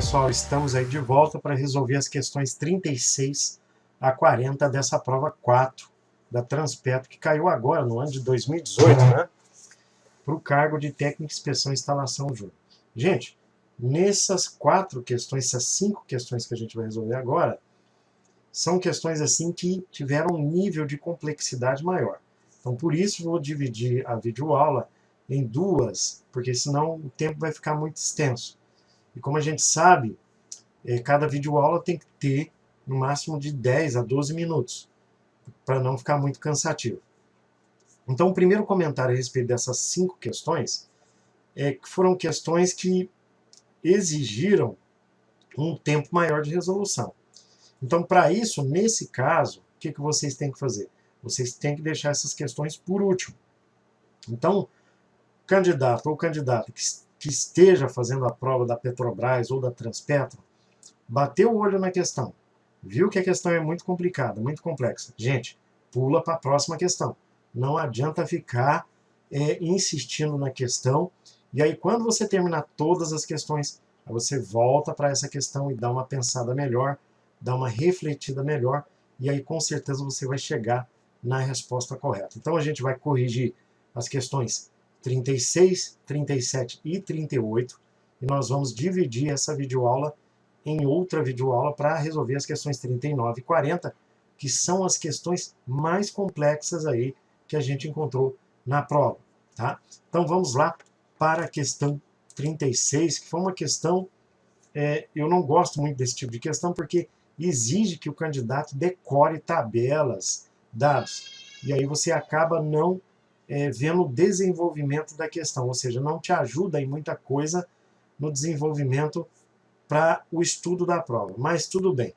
pessoal, estamos aí de volta para resolver as questões 36 a 40 dessa prova 4 da Transpetro, que caiu agora, no ano de 2018, né? Para o cargo de técnico, inspeção e instalação júnior. Gente, nessas 4 questões, essas 5 questões que a gente vai resolver agora, são questões assim que tiveram um nível de complexidade maior. Então, por isso, vou dividir a videoaula em duas, porque senão o tempo vai ficar muito extenso. E como a gente sabe, cada videoaula tem que ter no máximo de 10 a 12 minutos, para não ficar muito cansativo. Então, o primeiro comentário a respeito dessas 5 questões é que foram questões que exigiram um tempo maior de resolução. Então, para isso, nesse caso, o que vocês têm que fazer? Vocês têm que deixar essas questões por último. Então, candidato ou candidata que esteja fazendo a prova da Petrobras ou da Transpetro, bateu o olho na questão, viu que a questão é muito complicada, muito complexa. Gente, pula para a próxima questão. Não adianta ficar insistindo na questão, e aí quando você terminar todas as questões, você volta para essa questão e dá uma pensada melhor, dá uma refletida melhor, e aí com certeza você vai chegar na resposta correta. Então a gente vai corrigir as questões 36, 37 e 38, e nós vamos dividir essa videoaula em outra videoaula para resolver as questões 39 e 40, que são as questões mais complexas aí que a gente encontrou na prova. Tá? Então vamos lá para a questão 36, que foi uma questão, eu não gosto muito desse tipo de questão, porque exige que o candidato decore tabelas, dados, e aí você acaba não vendo o desenvolvimento da questão, ou seja, não te ajuda em muita coisa no desenvolvimento para o estudo da prova. Mas tudo bem.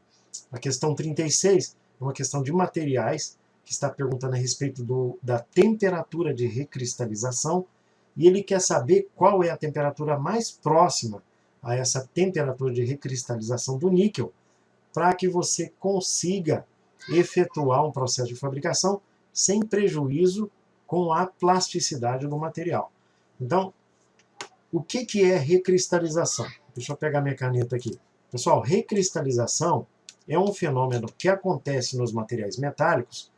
A questão 36 é uma questão de materiais, que está perguntando a respeito da temperatura de recristalização, e ele quer saber qual é a temperatura mais próxima a essa temperatura de recristalização do níquel, para que você consiga efetuar um processo de fabricação sem prejuízo com a plasticidade do material. Então, o que é recristalização? Deixa eu pegar minha caneta aqui. Pessoal, recristalização é um fenômeno que acontece nos materiais metálicos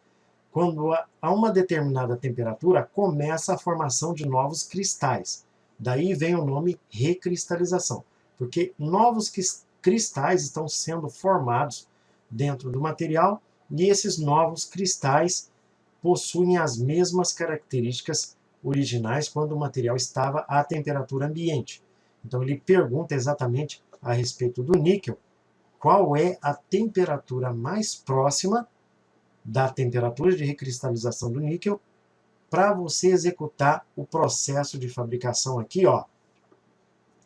quando a uma determinada temperatura começa a formação de novos cristais. Daí vem o nome recristalização, porque novos cristais estão sendo formados dentro do material e esses novos cristais possuem as mesmas características originais quando o material estava à temperatura ambiente. Então ele pergunta exatamente a respeito do níquel, qual é a temperatura mais próxima da temperatura de recristalização do níquel para você executar o processo de fabricação aqui, ó,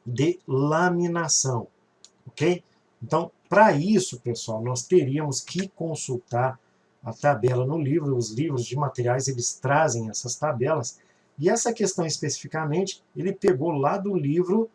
de laminação, ok? Então, para isso, pessoal, nós teríamos que consultar a tabela no livro. Os livros de materiais, eles trazem essas tabelas, e essa questão especificamente, ele pegou lá do livro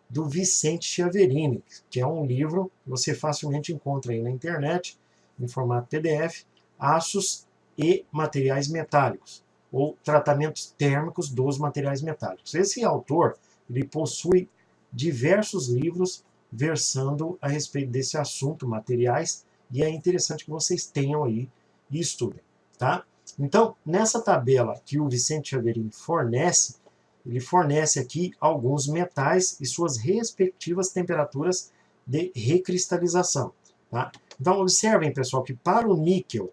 do Vicente Chiaverini, que é um livro que você facilmente encontra aí na internet, em formato PDF, aços e materiais metálicos, ou tratamentos térmicos dos materiais metálicos. Esse autor, ele possui diversos livros versando a respeito desse assunto, materiais, e é interessante que vocês tenham aí e estudem, tá? Então, nessa tabela que o Vicente Chiaverini fornece, ele fornece aqui alguns metais e suas respectivas temperaturas de recristalização, tá? Então, observem, pessoal, que para o níquel,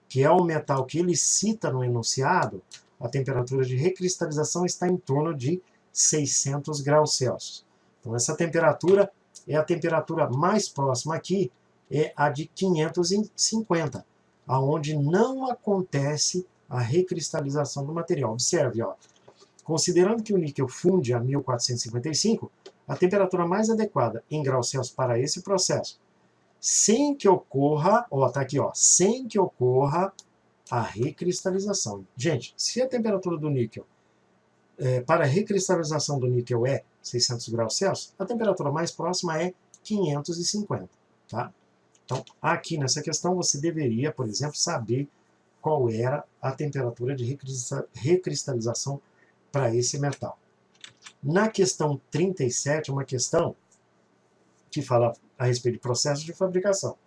que é o metal que ele cita no enunciado, a temperatura de recristalização está em torno de 600 graus Celsius. Então, essa temperatura é a temperatura mais próxima aqui, é a de 550, aonde não acontece a recristalização do material. Observe, ó, considerando que o níquel funde a 1455, a temperatura mais adequada em graus Celsius para esse processo, sem que ocorra, ó, tá aqui, ó, sem que ocorra a recristalização. Gente, se a temperatura do níquel para a recristalização do níquel é 600 graus Celsius, a temperatura mais próxima é 550. Tá? Então, aqui nessa questão, você deveria, por exemplo, saber qual era a temperatura de recristalização para esse metal. Na questão 37, uma questão que fala a respeito de processo de fabricação.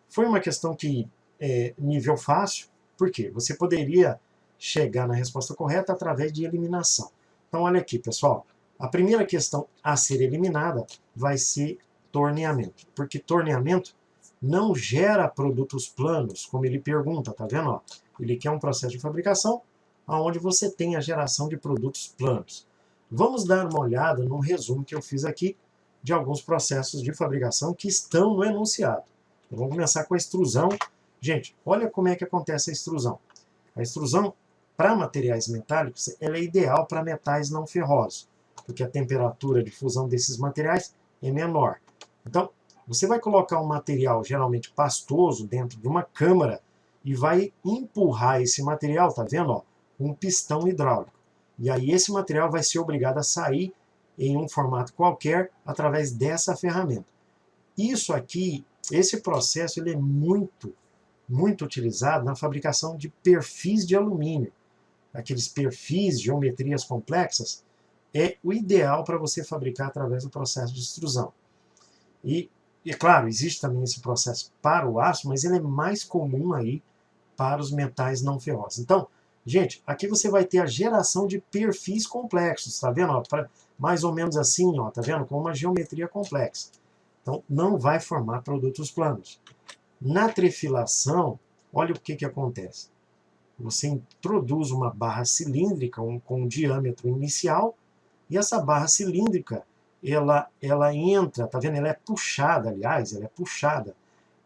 Foi uma questão que nível fácil, por quê? Você poderia chegar na resposta correta através de eliminação. Então, olha aqui, pessoal. A primeira questão a ser eliminada vai ser torneamento, porque torneamento não gera produtos planos, como ele pergunta, tá vendo? Ó, ele quer um processo de fabricação onde você tem a geração de produtos planos. Vamos dar uma olhada no resumo que eu fiz aqui de alguns processos de fabricação que estão no enunciado. Então, vamos começar com a extrusão. Gente, olha como é que acontece a extrusão. A extrusão, para materiais metálicos, ela é ideal para metais não ferrosos, porque a temperatura de fusão desses materiais é menor. Então, você vai colocar um material geralmente pastoso dentro de uma câmara e vai empurrar esse material, tá vendo? Ó, um pistão hidráulico. E aí esse material vai ser obrigado a sair em um formato qualquer através dessa ferramenta. Isso aqui, esse processo, ele é muito utilizado na fabricação de perfis de alumínio. Aqueles perfis, geometrias complexas, é o ideal para você fabricar através do processo de extrusão. E claro, existe também esse processo para o aço, mas ele é mais comum aí para os metais não ferrosos. Então, gente, aqui você vai ter a geração de perfis complexos, tá vendo? Ó, mais ou menos assim, ó, tá vendo? Com uma geometria complexa. Então, não vai formar produtos planos. Na trefilação, olha o que acontece. Você introduz uma barra cilíndrica com um diâmetro inicial, e essa barra cilíndrica, ela entra, tá vendo? Ela é puxada, aliás, ela é puxada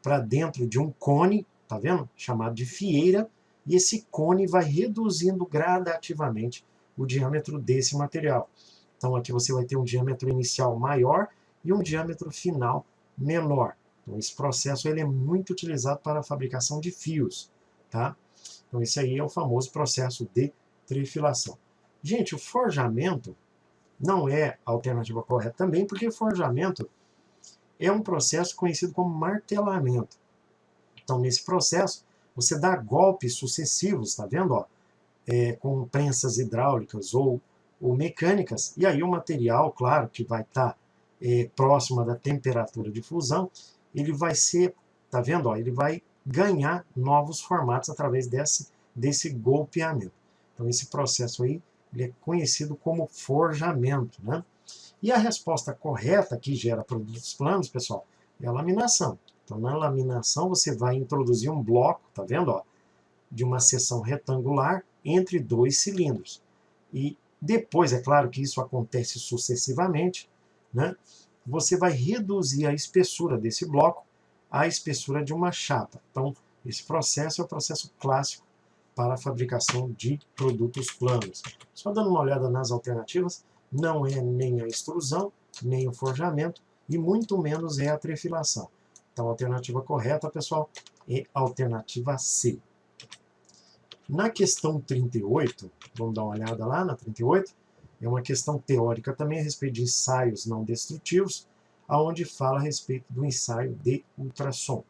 para dentro de um cone, tá vendo? Chamado de fieira, e esse cone vai reduzindo gradativamente o diâmetro desse material. Então aqui você vai ter um diâmetro inicial maior e um diâmetro final menor. Então esse processo ele é muito utilizado para a fabricação de fios, tá? Então esse aí é o famoso processo de trefilação. Gente, o forjamento não é a alternativa correta também, porque o forjamento é um processo conhecido como martelamento. Então, nesse processo, você dá golpes sucessivos, tá vendo? Ó? Com prensas hidráulicas ou mecânicas, e aí o material, claro, que vai estar próximo da temperatura de fusão, ele vai ser, tá vendo? Ó? Ele vai ganhar novos formatos através desse golpeamento. Então, esse processo aí ele é conhecido como forjamento, né? E a resposta correta que gera produtos planos, pessoal, é a laminação. Então, na laminação, você vai introduzir um bloco, tá vendo? Ó, de uma seção retangular entre dois cilindros. E depois, é claro que isso acontece sucessivamente, né? Você vai reduzir a espessura desse bloco à espessura de uma chapa. Então, esse processo é o processo clássico para a fabricação de produtos planos. Só dando uma olhada nas alternativas, não é nem a extrusão, nem o forjamento, e muito menos é a trefilação. Então, a alternativa correta, pessoal, é a alternativa C. Na questão 38, vamos dar uma olhada lá na 38, é uma questão teórica também a respeito de ensaios não destrutivos, onde fala a respeito do ensaio de ultrassom.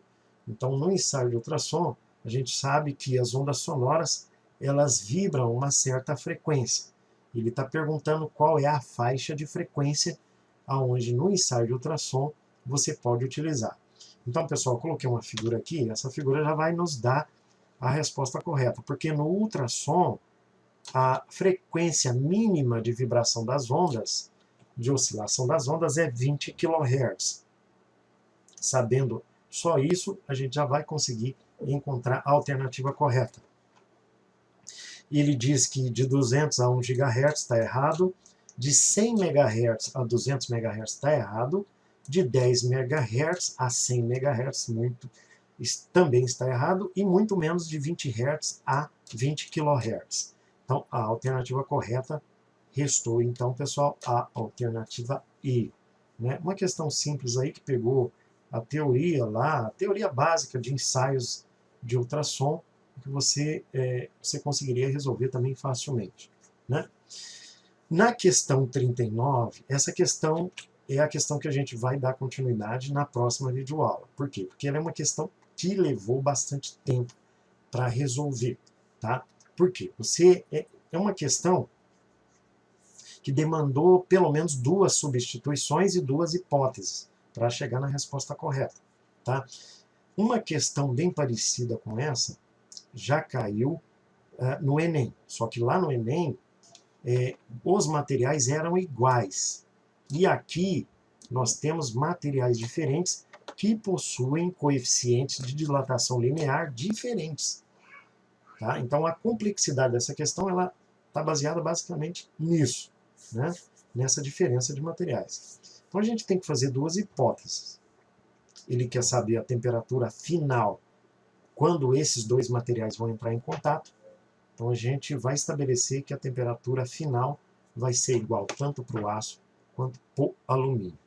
Então, no ensaio de ultrassom, a gente sabe que as ondas sonoras elas vibram a uma certa frequência. Ele está perguntando qual é a faixa de frequência aonde no ensaio de ultrassom você pode utilizar. Então, pessoal, coloquei uma figura aqui, essa figura já vai nos dar a resposta correta, porque no ultrassom a frequência mínima de vibração das ondas, de oscilação das ondas, é 20 kHz. Sabendo só isso, a gente já vai conseguir encontrar a alternativa correta. Ele diz que de 200 a 1 GHz está errado, de 100 MHz a 200 MHz está errado, de 10 MHz a 100 MHz também está errado, e muito menos de 20 Hz a 20 kHz. Então, a alternativa correta restou, então, pessoal, a alternativa E. Né? Uma questão simples aí que pegou a teoria lá, a teoria básica de ensaios de ultrassom, que você conseguiria resolver também facilmente. Né? Na questão 39, essa questão é a questão que a gente vai dar continuidade na próxima videoaula. Por quê? Porque ela é uma questão que levou bastante tempo para resolver. Tá? Por quê? É uma questão que demandou pelo menos 2 substituições e 2 hipóteses. para chegar na resposta correta. Tá? Uma questão bem parecida com essa já caiu no Enem, só que lá no Enem os materiais eram iguais. E aqui nós temos materiais diferentes que possuem coeficientes de dilatação linear diferentes. Tá? Então a complexidade dessa questão está baseada basicamente nisso, né? Nessa diferença de materiais. Então a gente tem que fazer duas hipóteses. Ele quer saber a temperatura final quando esses dois materiais vão entrar em contato. Então a gente vai estabelecer que a temperatura final vai ser igual tanto para o aço quanto para o alumínio.